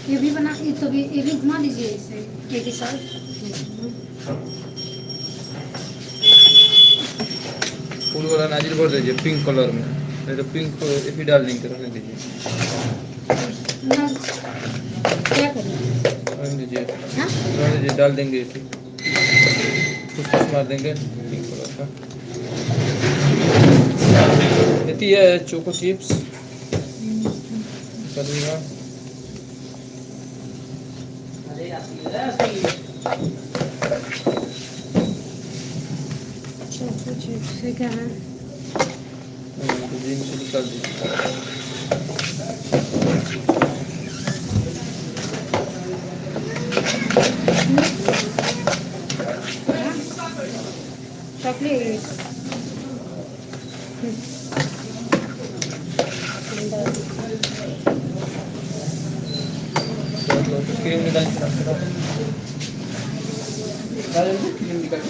ये भी बना, ये तो भी, ये भी घुमा दीजिए इसे एक ही साथ। फूल वाला नाजिल भर दीजिए पिंक कलर में, नहीं तो पिंक ये भी डाल देंगे, रखने दीजिए। ना क्या करें? रखने दीजिए, हाँ रखने दीजिए, डाल देंगे ये कुछ मार देंगे पिंक कलर का। इतनी है चोको चिप्स करिएगा। चोको चिप्स से क्या है? जिम से निकाल दीजिए। चॉकलेट क्रीम निकाल क्रीम निकाल।